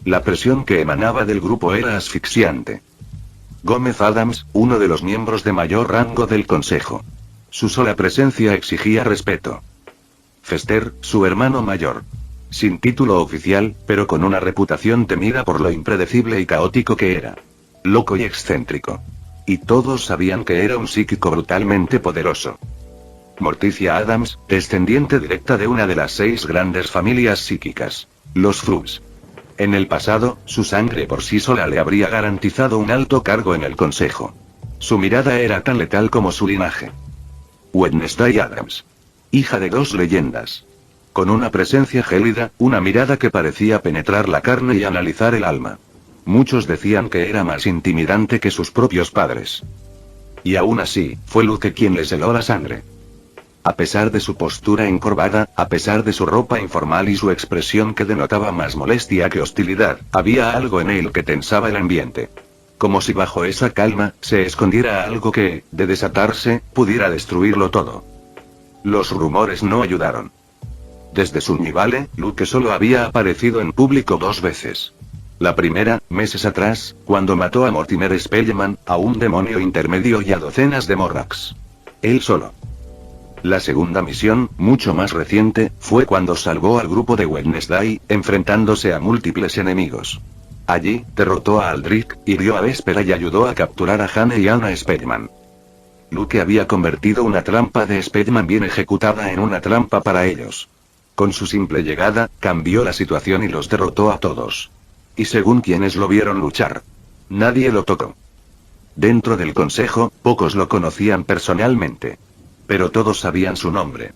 La presión que emanaba del grupo era asfixiante. Gómez Adams, uno de los miembros de mayor rango del consejo. Su sola presencia exigía respeto. Fester, su hermano mayor. Sin título oficial, pero con una reputación temida por lo impredecible y caótico que era. Loco y excéntrico. Y todos sabían que era un psíquico brutalmente poderoso. Morticia Adams, descendiente directa de una de las 6 grandes familias psíquicas. Los Frus. En el pasado, su sangre por sí sola le habría garantizado un alto cargo en el consejo. Su mirada era tan letal como su linaje. Wednesday Adams. Hija de 2 leyendas. Con una presencia gélida, una mirada que parecía penetrar la carne y analizar el alma. Muchos decían que era más intimidante que sus propios padres. Y aún así, fue Luke quien les heló la sangre. A pesar de su postura encorvada, a pesar de su ropa informal y su expresión que denotaba más molestia que hostilidad, había algo en él que tensaba el ambiente. Como si bajo esa calma, se escondiera algo que, de desatarse, pudiera destruirlo todo. Los rumores no ayudaron. Desde Sunnyvale, Luke solo había aparecido en público 2 veces. La primera, meses atrás, cuando mató a Mortimer Spellman, a un demonio intermedio y a docenas de Morraks. Él solo. La segunda misión, mucho más reciente, fue cuando salvó al grupo de Wednesday, enfrentándose a múltiples enemigos. Allí, derrotó a Aldrich, hirió a Véspera y ayudó a capturar a Jane y Anna Spellman. Luke había convertido una trampa de Spellman bien ejecutada en una trampa para ellos. Con su simple llegada, cambió la situación y los derrotó a todos. Y según quienes lo vieron luchar, nadie lo tocó. Dentro del consejo, pocos lo conocían personalmente. Pero todos sabían su nombre.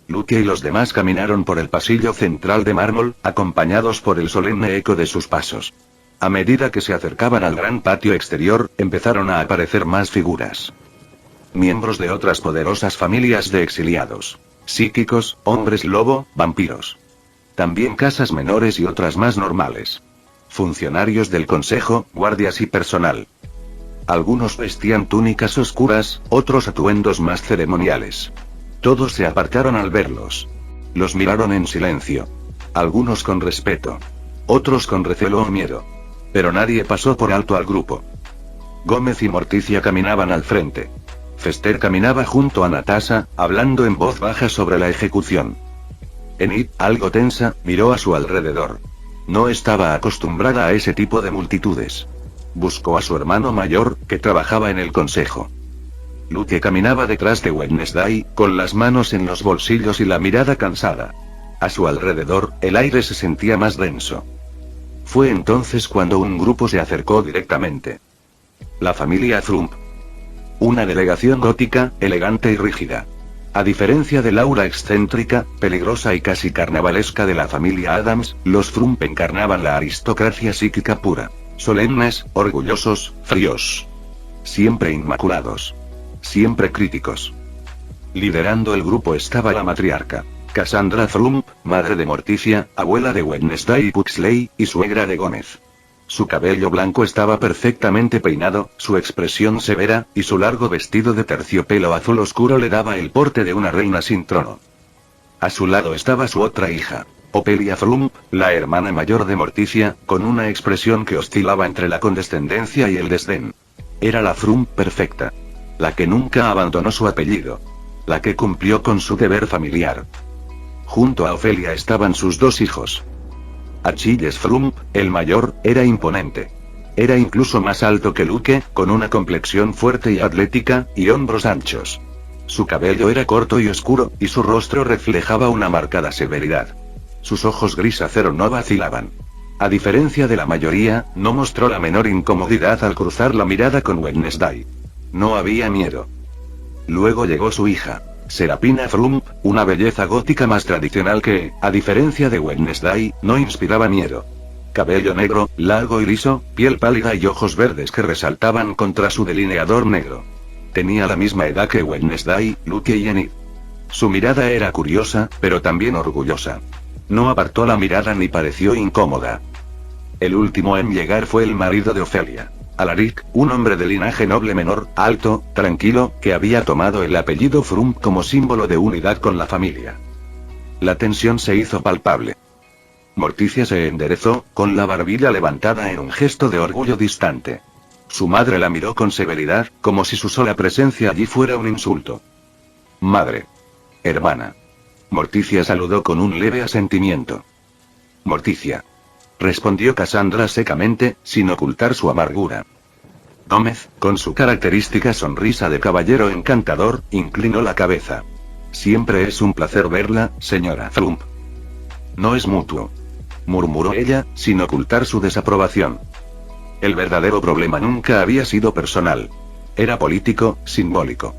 Luke y los demás caminaron por el pasillo central de mármol, acompañados por el solemne eco de sus pasos. A medida que se acercaban al gran patio exterior, empezaron a aparecer más figuras. Miembros de otras poderosas familias de exiliados. Psíquicos, hombres lobo, vampiros. También casas menores y otras más normales. Funcionarios del consejo, guardias y personal. Algunos vestían túnicas oscuras, otros atuendos más ceremoniales. Todos se apartaron al verlos. Los miraron en silencio. Algunos con respeto. Otros con recelo o miedo. Pero nadie pasó por alto al grupo. Gómez y Morticia caminaban al frente. Fester caminaba junto a Natasha, hablando en voz baja sobre la ejecución. Enid, algo tensa, miró a su alrededor. No estaba acostumbrada a ese tipo de multitudes. Buscó a su hermano mayor, que trabajaba en el consejo. Luke caminaba detrás de Wednesday, con las manos en los bolsillos y la mirada cansada. A su alrededor, el aire se sentía más denso. Fue entonces cuando un grupo se acercó directamente. La familia Thrump. Una delegación gótica, elegante y rígida. A diferencia del aura excéntrica, peligrosa y casi carnavalesca de la familia Adams, los Thrump encarnaban la aristocracia psíquica pura. Solemnes, orgullosos, fríos. Siempre inmaculados. Siempre críticos. Liderando el grupo estaba la matriarca. Cassandra Thrump, madre de Morticia, abuela de Wednesday y Puxley, y suegra de Gómez. Su cabello blanco estaba perfectamente peinado, su expresión severa, y su largo vestido de terciopelo azul oscuro le daba el porte de una reina sin trono. A su lado estaba su otra hija, Ophelia Thrump, la hermana mayor de Morticia, con una expresión que oscilaba entre la condescendencia y el desdén. Era la Thrump perfecta. La que nunca abandonó su apellido. La que cumplió con su deber familiar. Junto a Ophelia estaban sus 2 hijos. Achilles Thrump, el mayor, era imponente. Era incluso más alto que Luke, con una complexión fuerte y atlética, y hombros anchos. Su cabello era corto y oscuro, y su rostro reflejaba una marcada severidad. Sus ojos gris acero no vacilaban. A diferencia de la mayoría, no mostró la menor incomodidad al cruzar la mirada con Wednesday. No había miedo. Luego llegó su hija, Serapina Thrump, una belleza gótica más tradicional que, a diferencia de Wednesday, no inspiraba miedo. Cabello negro, largo y liso, piel pálida y ojos verdes que resaltaban contra su delineador negro. Tenía la misma edad que Wednesday, Luke y Enid. Su mirada era curiosa, pero también orgullosa. No apartó la mirada ni pareció incómoda. El último en llegar fue el marido de Ophelia. Alaric, un hombre de linaje noble menor, alto, tranquilo, que había tomado el apellido Thrump como símbolo de unidad con la familia. La tensión se hizo palpable. Morticia se enderezó, con la barbilla levantada en un gesto de orgullo distante. Su madre la miró con severidad, como si su sola presencia allí fuera un insulto. Madre. Hermana. Morticia saludó con un leve asentimiento. Morticia. Respondió Cassandra secamente, sin ocultar su amargura. Gómez, con su característica sonrisa de caballero encantador, inclinó la cabeza. Siempre es un placer verla, señora Thrump. No es mutuo. Murmuró ella, sin ocultar su desaprobación. El verdadero problema nunca había sido personal. Era político, simbólico.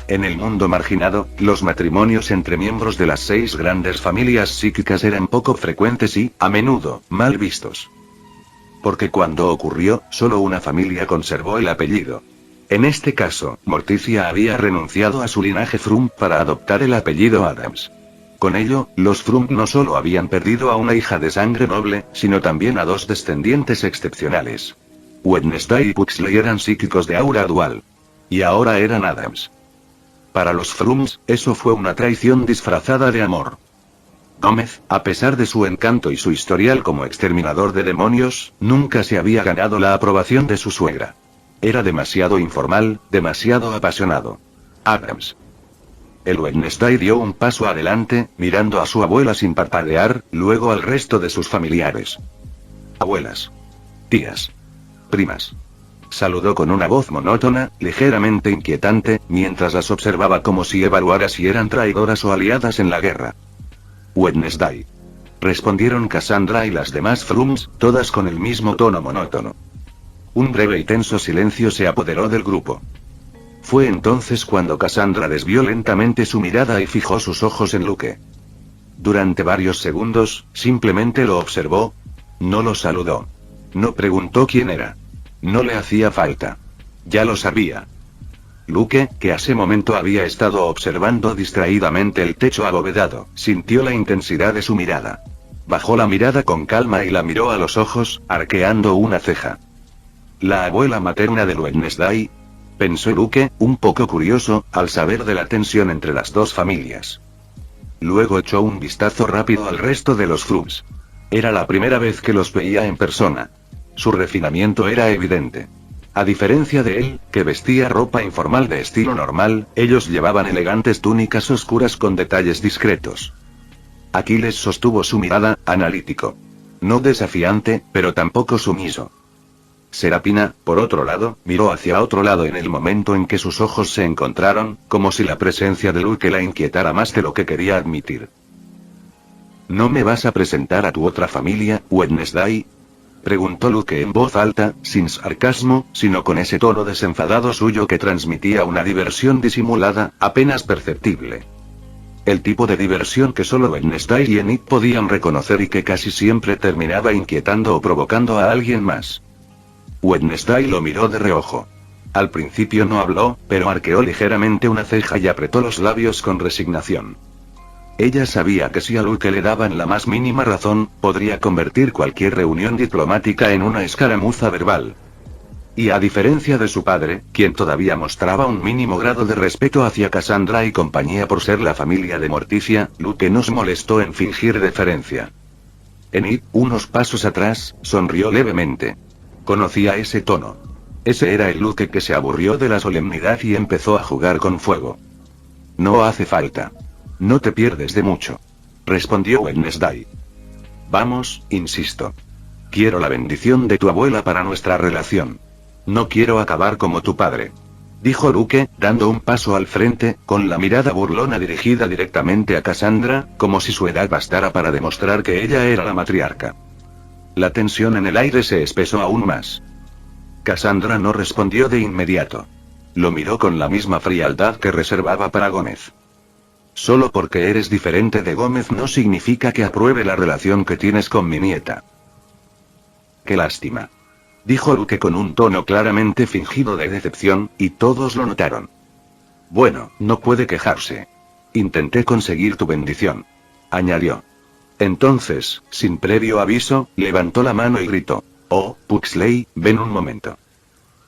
En el mundo marginado, los matrimonios entre miembros de las 6 grandes familias psíquicas eran poco frecuentes y, a menudo, mal vistos. Porque cuando ocurrió, solo una familia conservó el apellido. En este caso, Morticia había renunciado a su linaje Frump para adoptar el apellido Adams. Con ello, los Frump no solo habían perdido a una hija de sangre noble, sino también a dos descendientes excepcionales. Wednesday y Pugsley eran psíquicos de aura dual. Y ahora eran Adams. Para los Frumps, eso fue una traición disfrazada de amor. Gómez, a pesar de su encanto y su historial como exterminador de demonios, nunca se había ganado la aprobación de su suegra. Era demasiado informal, demasiado apasionado. Adams. El Wednesday dio un paso adelante, mirando a su abuela sin parpadear, luego al resto de sus familiares. Abuelas. Tías. Primas. Saludó con una voz monótona, ligeramente inquietante, mientras las observaba como si evaluara si eran traidoras o aliadas en la guerra. Wednesday. Respondieron Cassandra y las demás Frumps, todas con el mismo tono monótono. Un breve y tenso silencio se apoderó del grupo. Fue entonces cuando Cassandra desvió lentamente su mirada y fijó sus ojos en Luke. Durante varios segundos, simplemente lo observó. No lo saludó. No preguntó quién era. No le hacía falta. Ya lo sabía. Luke, que a ese momento había estado observando distraídamente el techo abovedado, sintió la intensidad de su mirada. Bajó la mirada con calma y la miró a los ojos, arqueando una ceja. La abuela materna de Wednesday, pensó Luke, un poco curioso, al saber de la tensión entre las dos familias. Luego echó un vistazo rápido al resto de los Frumps. Era la primera vez que los veía en persona. Su refinamiento era evidente. A diferencia de él, que vestía ropa informal de estilo normal, ellos llevaban elegantes túnicas oscuras con detalles discretos. Aquiles sostuvo su mirada, analítico. No desafiante, pero tampoco sumiso. Serapina, por otro lado, miró hacia otro lado en el momento en que sus ojos se encontraron, como si la presencia de Luke la inquietara más de lo que quería admitir. ¿No me vas a presentar a tu otra familia, Wednesday?, preguntó Luke en voz alta, sin sarcasmo, sino con ese tono desenfadado suyo que transmitía una diversión disimulada, apenas perceptible. El tipo de diversión que solo Wednesday y Enid podían reconocer y que casi siempre terminaba inquietando o provocando a alguien más. Wednesday lo miró de reojo. Al principio no habló, pero arqueó ligeramente una ceja y apretó los labios con resignación. Ella sabía que si a Luke le daban la más mínima razón, podría convertir cualquier reunión diplomática en una escaramuza verbal. Y a diferencia de su padre, quien todavía mostraba un mínimo grado de respeto hacia Cassandra y compañía por ser la familia de Morticia, Luke no se molestó en fingir deferencia. Enid, unos pasos atrás, sonrió levemente. Conocía ese tono. Ese era el Luke que se aburrió de la solemnidad y empezó a jugar con fuego. No hace falta. No te pierdes de mucho, respondió Wednesday. Vamos, insisto. Quiero la bendición de tu abuela para nuestra relación. No quiero acabar como tu padre, dijo Luke, dando un paso al frente, con la mirada burlona dirigida directamente a Cassandra, como si su edad bastara para demostrar que ella era la matriarca. La tensión en el aire se espesó aún más. Cassandra no respondió de inmediato. Lo miró con la misma frialdad que reservaba para Gómez. Solo porque eres diferente de Gómez no significa que apruebe la relación que tienes con mi nieta. Qué lástima, dijo Luke con un tono claramente fingido de decepción, y todos lo notaron. Bueno, no puede quejarse. Intenté conseguir tu bendición, añadió. Entonces, sin previo aviso, levantó la mano y gritó: «Oh, Pugsley, ven un momento».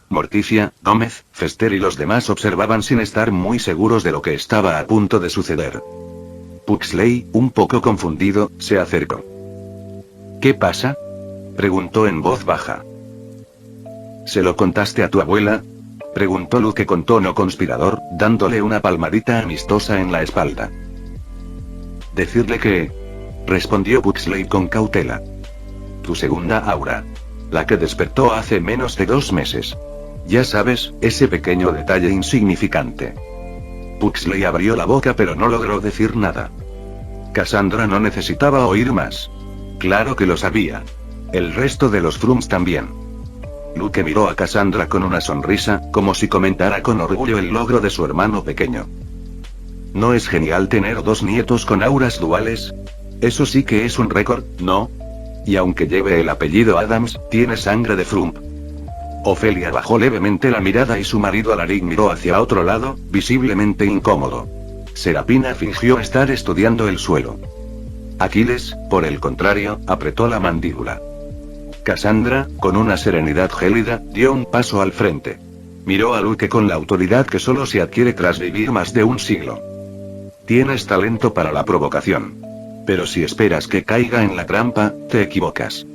Morticia, Gómez, Fester y los demás observaban sin estar muy seguros de lo que estaba a punto de suceder. Pugsley, un poco confundido, se acercó. «¿Qué pasa?», preguntó en voz baja. «¿Se lo contaste a tu abuela?», preguntó Luke con tono conspirador, dándole una palmadita amistosa en la espalda. «Decirle que…», respondió Pugsley con cautela. «Tu segunda aura. La que despertó hace menos de 2 meses. Ya sabes, ese pequeño detalle insignificante». Pugsley abrió la boca pero no logró decir nada. Cassandra no necesitaba oír más. Claro que lo sabía. El resto de los Frumps también. Luke miró a Cassandra con una sonrisa, como si comentara con orgullo el logro de su hermano pequeño. ¿No es genial tener 2 nietos con auras duales? Eso sí que es un récord, ¿no? Y aunque lleve el apellido Adams, tiene sangre de Frump. Ofelia bajó levemente la mirada y su marido Alaric miró hacia otro lado, visiblemente incómodo. Serafina fingió estar estudiando el suelo. Aquiles, por el contrario, apretó la mandíbula. Cassandra, con una serenidad gélida, dio un paso al frente. Miró a Luke con la autoridad que solo se adquiere tras vivir más de un siglo. Tienes talento para la provocación. Pero si esperas que caiga en la trampa, te equivocas.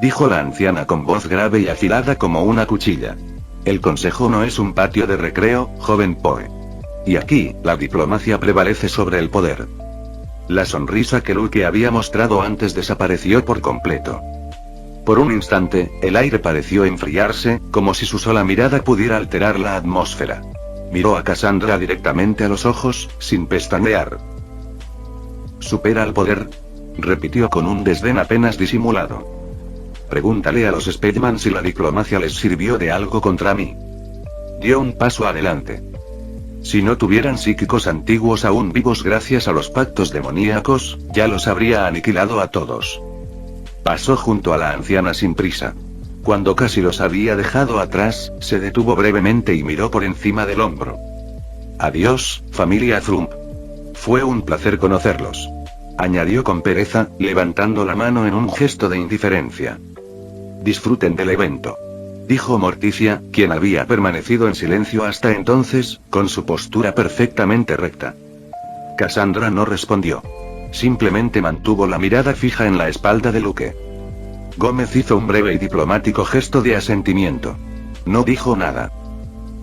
Dijo la anciana con voz grave y afilada como una cuchilla. El consejo no es un patio de recreo, joven Poe. Y aquí, la diplomacia prevalece sobre el poder. La sonrisa que Luke había mostrado antes desapareció por completo. Por un instante, el aire pareció enfriarse, como si su sola mirada pudiera alterar la atmósfera. Miró a Cassandra directamente a los ojos, sin pestañear. ¿Supera al poder? Repitió con un desdén apenas disimulado. Pregúntale a los Spellman si la diplomacia les sirvió de algo contra mí. Dio un paso adelante. Si no tuvieran psíquicos antiguos aún vivos gracias a los pactos demoníacos, ya los habría aniquilado a todos. Pasó junto a la anciana sin prisa. Cuando casi los había dejado atrás, se detuvo brevemente y miró por encima del hombro. Adiós, familia Thumb. Fue un placer conocerlos. Añadió con pereza, levantando la mano en un gesto de indiferencia. Disfruten del evento. Dijo Morticia, quien había permanecido en silencio hasta entonces, con su postura perfectamente recta. Cassandra no respondió. Simplemente mantuvo la mirada fija en la espalda de Luke. Gómez hizo un breve y diplomático gesto de asentimiento. No dijo nada.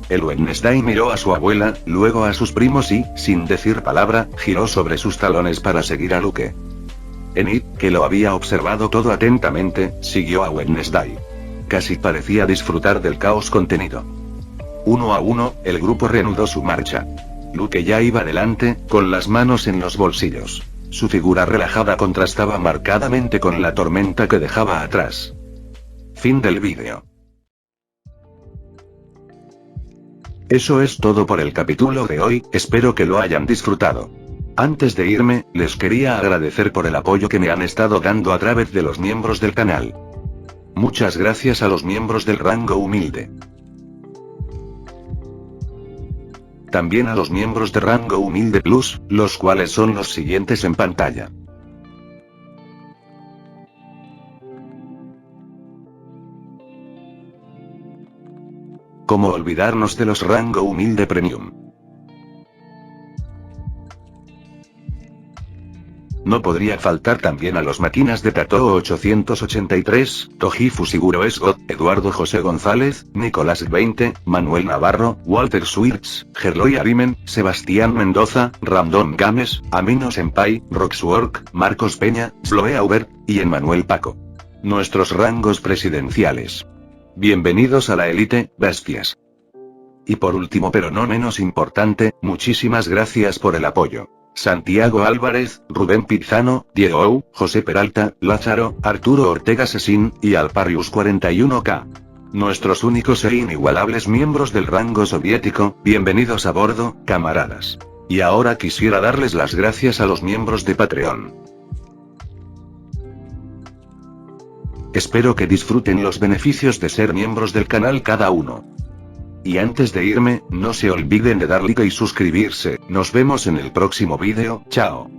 El Wednesday miró a su abuela, luego a sus primos y, sin decir palabra, giró sobre sus talones para seguir a Luke. Enid, que lo había observado todo atentamente, siguió a Wednesday. Casi parecía disfrutar del caos contenido. Uno a uno, el grupo reanudó su marcha. Luke ya iba delante, con las manos en los bolsillos. Su figura relajada contrastaba marcadamente con la tormenta que dejaba atrás. Fin del vídeo. Eso es todo por el capítulo de hoy, espero que lo hayan disfrutado. Antes de irme, les quería agradecer por el apoyo que me han estado dando a través de los miembros del canal. Muchas gracias a los miembros del rango humilde. También a los miembros de rango humilde plus, los cuales son los siguientes en pantalla. ¿Cómo olvidarnos de los rango humilde premium? No podría faltar también a los máquinas de Tato 883, Tojifu Siguro Esgot, Eduardo José González, Nicolás 20, Manuel Navarro, Walter Swirtz, Gerloy Arimen, Sebastián Mendoza, Random Games, Amino Senpai, Roxwork, Marcos Peña, Sloe Aubert, y Emmanuel Paco. Nuestros rangos presidenciales. Bienvenidos a la élite, bestias. Y por último pero no menos importante, muchísimas gracias por el apoyo. Santiago Álvarez, Rubén Pizano, Diego Ou, José Peralta, Lázaro, Arturo Ortega Sesín, y Alparius 41K. Nuestros únicos e inigualables miembros del rango soviético, bienvenidos a bordo, camaradas. Y ahora quisiera darles las gracias a los miembros de Patreon. Espero que disfruten los beneficios de ser miembros del canal cada uno. Y antes de irme, no se olviden de dar like y suscribirse, nos vemos en el próximo vídeo, chao.